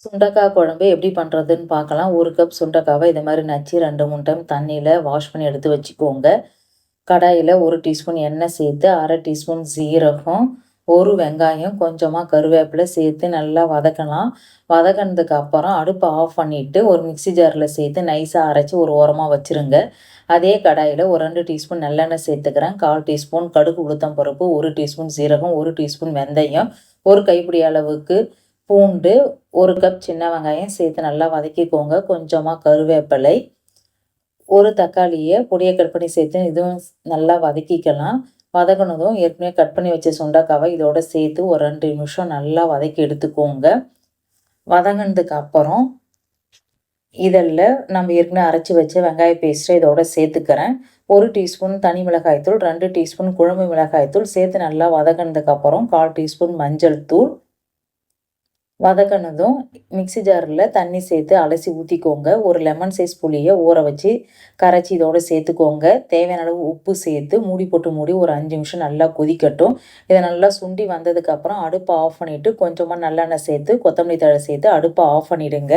சுண்டக்காய் குழம்பு எப்படி பண்ணுறதுன்னு பார்க்கலாம். 1 கப் சுண்டக்காவை இது மாதிரி நச்சு 2, 3 டைம் தண்ணியில் வாஷ் பண்ணி எடுத்து வச்சுக்கோங்க. கடாயில் 1 டீஸ்பூன் எண்ணெய் சேர்த்து 1/2 டீஸ்பூன் சீரகம், 1 வெங்காயம், கொஞ்சமாக கருவேப்பிலை சேர்த்து நல்லா வதக்கலாம். வதக்கினதுக்கு அப்புறம் அடுப்பை ஆஃப் பண்ணிவிட்டு ஒரு மிக்ஸி ஜாரில் சேர்த்து நைஸாக அரைச்சி ஒரு ஓரமாக வச்சுருங்க. அதே கடாயில் ஒரு 2 டீஸ்பூன் நல்லெண்ணெய் சேர்த்துக்கிறேன். 1/4 டீஸ்பூன் கடுகு உளுத்தம் பருப்பு, 1 டீஸ்பூன் சீரகம், 1 டீஸ்பூன் வெந்தயம், 1 கைப்பிடி அளவுக்கு பூண்டு, 1 கப் சின்ன வெங்காயம் சேர்த்து நல்லா வதக்கிக்கோங்க. கொஞ்சமாக கருவேப்பிலை, 1 தக்காளியை பொடியை கட் பண்ணி சேர்த்து இதுவும் நல்லா வதக்கிக்கலாம். வதக்கினதும் ஏற்கனவே கட் பண்ணி வச்ச சுண்டைக்காவை இதோட சேர்த்து ஒரு 2 நிமிஷம் நல்லா வதக்கி எடுத்துக்கோங்க. வதங்கினதுக்கு அப்புறம் இதில் நம்ம ஏற்கனவே அரைச்சி வச்ச வெங்காய பேஸ்ட்டை இதோட சேர்த்துக்கிறேன். 1 டீஸ்பூன் தனி மிளகாய்த்தூள், 2 டீஸ்பூன் குழம்பு மிளகாய்த்தூள் சேர்த்து நல்லா வதக்கினதுக்கு அப்புறம் 1/4 டீஸ்பூன் மஞ்சள் தூள். வதக்கினதும் மிக்ஸி ஜாரில் தண்ணி சேர்த்து அலசி ஊற்றிக்கோங்க. ஒரு லெமன் சைஸ் புளியை ஊற வச்சு கரைச்சி இதோடு சேர்த்துக்கோங்க. தேவையான அளவு உப்பு சேர்த்து மூடி போட்டு மூடி ஒரு 5 நிமிஷம் நல்லா கொதிக்கட்டும். இதை நல்லா சுண்டி வந்ததுக்கப்புறம் அடுப்பை ஆஃப் பண்ணிவிட்டு கொஞ்சமாக நல்லெண்ணெய் சேர்த்து கொத்தமல்லி தழை சேர்த்து அடுப்பை ஆஃப் பண்ணிவிடுங்க.